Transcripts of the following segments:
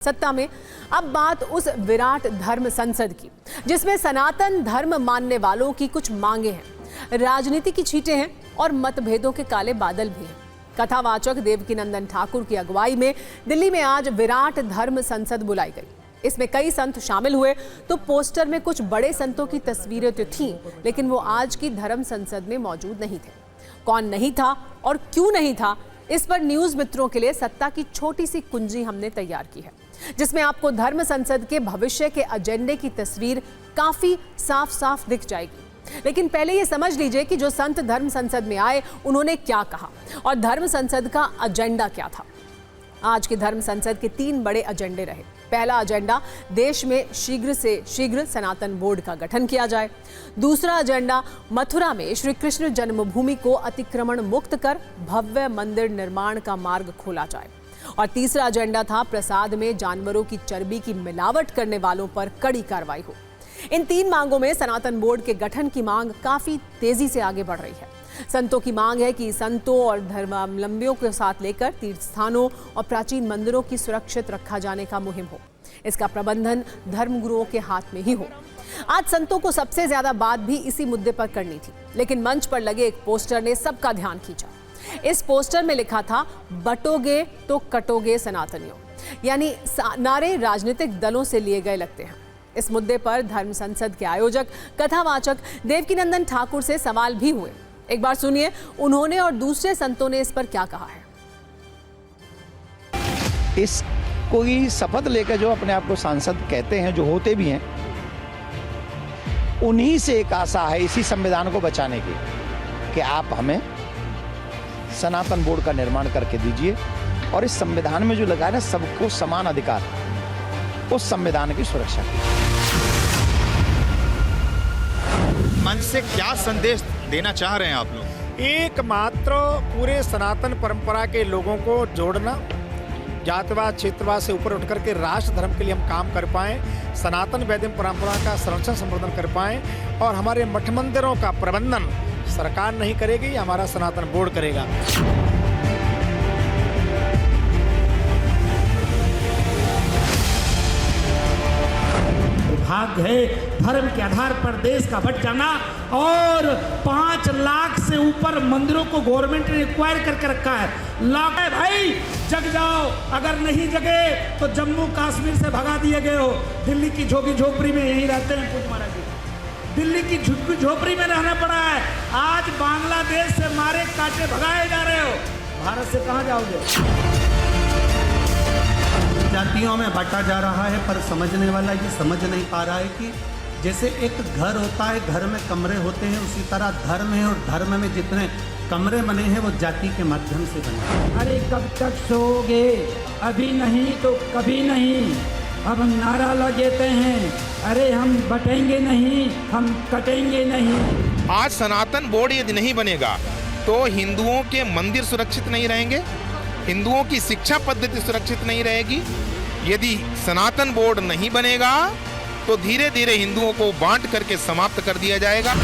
सत्ता में। अब बात उस विराट धर्म संसद की जिसमें सनातन धर्म मानने वालों की कुछ मांगे हैं, राजनीति की छींटें हैं और मतभेदों के काले बादल भी हैं। कथावाचक देवकीनंदन ठाकुर की अगुवाई में दिल्ली में आज विराट धर्म संसद बुलाई गई। इसमें कई संत शामिल हुए तो पोस्टर में कुछ बड़े संतों की तस्वीरें तो थीं, लेकिन वो आज की धर्म संसद में मौजूद नहीं थे। कौन नहीं था और क्यों नहीं था, इस पर न्यूज मित्रों के लिए सत्ता की छोटी सी कुंजी हमने तैयार की है, जिसमें आपको धर्म संसद के भविष्य के एजेंडे की तस्वीर काफी साफ साफ दिख जाएगी। लेकिन पहले ये समझ लीजिए कि जो संत धर्म संसद में आए उन्होंने क्या कहा और धर्म संसद का एजेंडा क्या था। आज के धर्म संसद के 3 बड़े एजेंडे रहे। पहला एजेंडा, देश में शीघ्र से शीघ्र सनातन बोर्ड का गठन किया जाए। दूसरा एजेंडा, मथुरा में श्री कृष्ण जन्मभूमि को अतिक्रमण मुक्त कर भव्य मंदिर निर्माण का मार्ग खोला जाए। और तीसरा एजेंडा था, प्रसाद में जानवरों की चर्बी की मिलावट करने वालों पर कड़ी कार्रवाई हो। इन 3 मांगों में सनातन बोर्ड के गठन की मांग काफी तेजी से आगे बढ़ रही है। संतों की मांग है कि संतों और धर्मावलंबियों के साथ लेकर तीर्थ स्थानों और प्राचीन मंदिरों की सुरक्षित रखा जाने का मुहिम हो। इसका प्रबंधन धर्मगुरुओं के हाथ में ही हो। आज संतों को सबसे ज्यादा बात भी इसी मुद्दे पर करनी थी, लेकिन मंच पर लगे एक पोस्टर ने सबका ध्यान खींचा। इस पोस्टर में लिखा था, बटोगे तो कटोगे सनातनियों, यानी नारे राजनीतिक दलों से लिए गए लगते हैं। इस मुद्दे पर धर्म संसद के आयोजक कथावाचक देवकीनंदन ठाकुर से सवाल भी हुए। एक बार सुनिए उन्होंने और दूसरे संतों ने इस पर क्या कहा है। इस कोई शपथ लेकर जो अपने आप को सांसद कहते हैं, जो होते भी हैं, उन्हीं से एक आशा है इसी संविधान को बचाने की कि आप हमें सनातन बोर्ड का निर्माण करके दीजिए और इस संविधान में जो लगा है ना, सबको समान अधिकार, उस संविधान की सुरक्षा की। मंच से क्या संदेश देना चाह रहे हैं आप लोग? एकमात्र पूरे सनातन परंपरा के लोगों को जोड़ना, जातिवाद क्षेत्रवाद से ऊपर उठ करके राष्ट्र धर्म के लिए हम काम कर पाएं, सनातन वैदिक परंपरा का संरक्षण संवर्धन कर पाएं और हमारे मठ मंदिरों का प्रबंधन सरकार नहीं करेगी, हमारा सनातन बोर्ड करेगा। भाग्य है धर्म के आधार पर देश का बट जाना और 5 लाख से ऊपर मंदिरों को गवर्नमेंट ने एक्वायर करके रखा है। लाख है भाई, जग जाओ, अगर नहीं जगे तो जम्मू कश्मीर से भगा दिए गए हो। दिल्ली की झोगी झोपड़ी में यहीं रहते हैं पूज महाराज जी, दिल्ली की झुग्गी झोपड़ी में रहना पड़ा है। आज बांग्लादेश से मारे काटे भगाए जा रहे हो, भारत से कहाँ जाओगे? जातियों में बांटा जा रहा है, पर समझने वाला ये समझ नहीं पा रहा है कि जैसे एक घर होता है, घर में कमरे होते हैं, उसी तरह धर्म है और धर्म में जितने कमरे बने हैं वो जाति के माध्यम से बने हैं। अरे कब तक सोओगे? अभी नहीं तो कभी नहीं। अब हम नारा लगाते हैं, अरे हम बटेंगे नहीं, हम कटेंगे नहीं। आज सनातन बोर्ड यदि नहीं बनेगा तो हिंदुओं के मंदिर सुरक्षित नहीं रहेंगे, हिंदुओं की शिक्षा पद्धति सुरक्षित नहीं रहेगी। यदि सनातन बोर्ड नहीं बनेगा तो धीरे धीरे हिंदुओं को बांट करके समाप्त कर दिया जाएगा।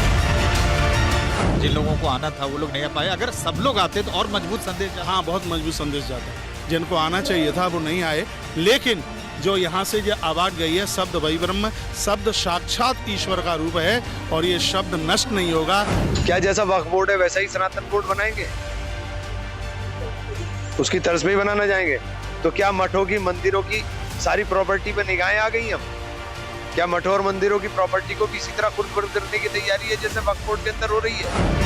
जिन लोगों को आना था वो लोग नहीं आ पाए। अगर सब लोग आते तो और मजबूत संदेश जाता। हाँ, बहुत मजबूत संदेश जाता। जिनको आना चाहिए था वो नहीं आए, लेकिन जो यहाँ से जो आवाज गई है, शब्द वही ब्रह्म, शब्द साक्षात ईश्वर का रूप है और ये शब्द नष्ट नहीं होगा। क्या जैसा वक्फ बोर्ड है वैसा ही सनातन बोर्ड बनाएंगे? उसकी तर्ज पे ही बनाना जाएंगे? तो क्या मठों की मंदिरों की सारी प्रॉपर्टी पे निगाहें आ गई? हम क्या मठों और मंदिरों की प्रॉपर्टी को किसी तरह खुद करने की तैयारी है जैसे वक्फ बोर्ड के अंदर हो रही है?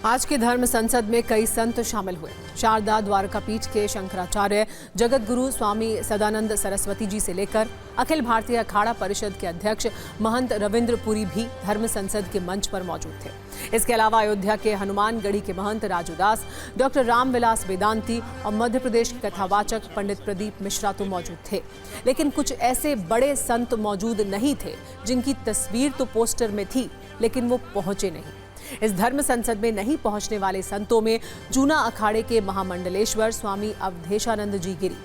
आज के धर्म संसद में कई संत शामिल हुए। शारदा द्वारकापीठ के शंकराचार्य जगत गुरु स्वामी सदानंद सरस्वती जी से लेकर अखिल भारतीय अखाड़ा परिषद के अध्यक्ष महंत रविंद्रपुरी भी धर्म संसद के मंच पर मौजूद थे। इसके अलावा अयोध्या के हनुमानगढ़ी के महंत राजूदास, डॉक्टर रामविलास वेदांती और मध्य प्रदेश के कथावाचक पंडित प्रदीप मिश्रा तो मौजूद थे। लेकिन कुछ ऐसे बड़े संत मौजूद नहीं थे जिनकी तस्वीर तो पोस्टर में थी, लेकिन वो पहुंचे नहीं। इस धर्म संसद में नहीं पहुंचने वाले संतों में जूना अखाड़े के महामंडलेश्वर स्वामी अवधेशानंद जी गिरी,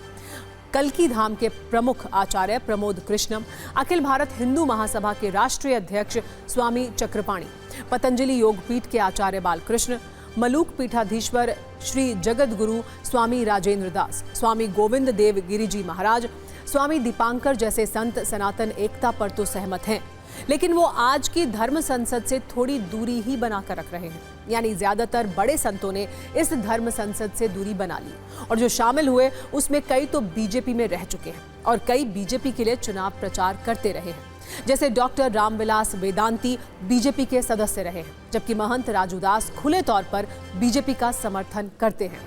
कल्की धाम के प्रमुख आचार्य प्रमोद कृष्णम, अखिल भारत हिंदू महासभा के राष्ट्रीय अध्यक्ष स्वामी चक्रपाणी, पतंजलि योगपीठ के आचार्य बालकृष्ण, मलूक पीठाधीश्वर श्री जगत गुरु स्वामी राजेंद्र दास, स्वामी गोविंद देव गिरी जी महाराज, स्वामी दीपांकर जैसे संत सनातन एकता पर तो सहमत हैं, लेकिन वो आज की धर्म संसद से थोड़ी दूरी ही बनाकर रख रहे हैं। यानी ज्यादातर बड़े संतों ने इस धर्म संसद से दूरी बना ली और जो शामिल हुए उसमें कई तो बीजेपी में रह चुके हैं और कई बीजेपी के लिए चुनाव प्रचार करते रहे हैं। जैसे डॉक्टर रामविलास वेदांती बीजेपी के सदस्य रहे हैं, जबकि महंत राजूदास खुले तौर पर बीजेपी का समर्थन करते हैं।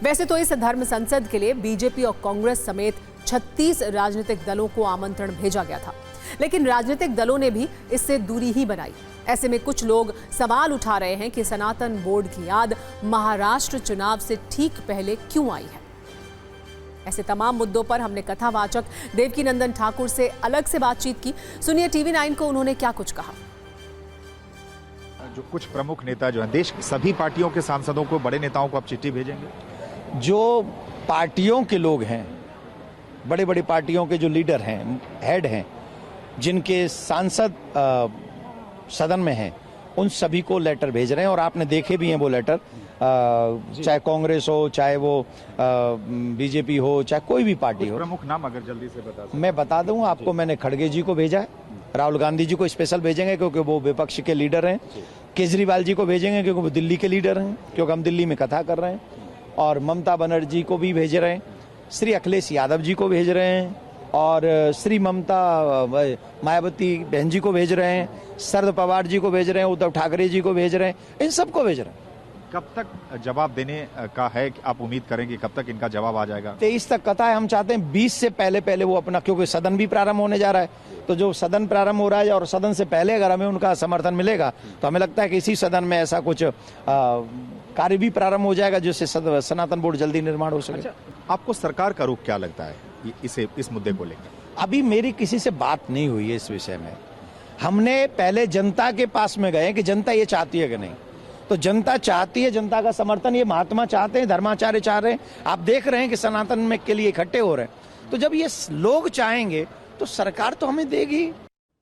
वैसे तो इस धर्म संसद के लिए बीजेपी और कांग्रेस समेत 36 राजनीतिक दलों को आमंत्रण भेजा गया था, लेकिन राजनीतिक दलों ने भी इससे दूरी ही बनाई। ऐसे में कुछ लोग सवाल उठा रहे हैं कि सनातन बोर्ड की याद महाराष्ट्र चुनाव से ठीक पहले क्यों आई है। ऐसे तमाम मुद्दों पर हमने कथावाचक देवकीनंदन ठाकुर से अलग से बातचीत की। सुनिए TV9 को उन्होंने क्या कुछ कहा। जो कुछ प्रमुख नेता जो हैं, देश की सभी पार्टियों के सांसदों को, बड़े नेताओं को आप चिट्ठी भेजेंगे? जो पार्टियों के लोग हैं, बड़े बड़े पार्टियों के जो लीडर हैं, हेड हैं, जिनके सांसद सदन में हैं, उन सभी को लेटर भेज रहे हैं और आपने देखे भी हैं वो लेटर, चाहे कांग्रेस हो, चाहे वो बीजेपी हो, चाहे कोई भी पार्टी हो। प्रमुख नाम अगर जल्दी से बता मैं बता दूं आपको, मैंने खड़गे जी को भेजा है, राहुल गांधी जी को स्पेशल भेजेंगे क्योंकि वो विपक्ष के लीडर हैं, केजरीवाल जी को भेजेंगे क्योंकि वो दिल्ली के लीडर हैं, क्योंकि हम दिल्ली में कथा कर रहे हैं, और ममता बनर्जी को भी भेज रहे हैं, श्री अखिलेश यादव जी को भेज रहे हैं, और श्री ममता मायावती बहन जी को भेज रहे हैं, शरद पवार जी को भेज रहे हैं, उद्धव ठाकरे जी को भेज रहे हैं, इन सबको भेज रहे हैं। कब तक जवाब देने का है कि आप उम्मीद करेंगे, कब तक इनका जवाब आ जाएगा? 23 तक कथा है। हम चाहते हैं 20 से पहले वो अपना, क्योंकि सदन भी प्रारंभ होने जा रहा है, तो जो सदन प्रारंभ हो रहा है और सदन से पहले अगर हमें उनका समर्थन मिलेगा तो हमें लगता है कि इसी सदन में ऐसा कुछ कार्य भी प्रारंभ हो जाएगा जिससे सनातन बोर्ड जल्दी निर्माण हो सके। अच्छा, आपको सरकार का रुख क्या लगता है इस मुद्दे को लेकर? अभी मेरी किसी से बात नहीं हुई है इस विषय में। हमने पहले जनता के पास में गए कि जनता ये चाहती है कि नहीं, तो जनता चाहती है, जनता का समर्थन ये महात्मा चाहते हैं, धर्माचार्य चाह रहे हैं, आप देख रहे हैं कि सनातन में के लिए इकट्ठे हो रहे हैं। तो जब ये लोग चाहेंगे तो सरकार तो हमें देगी।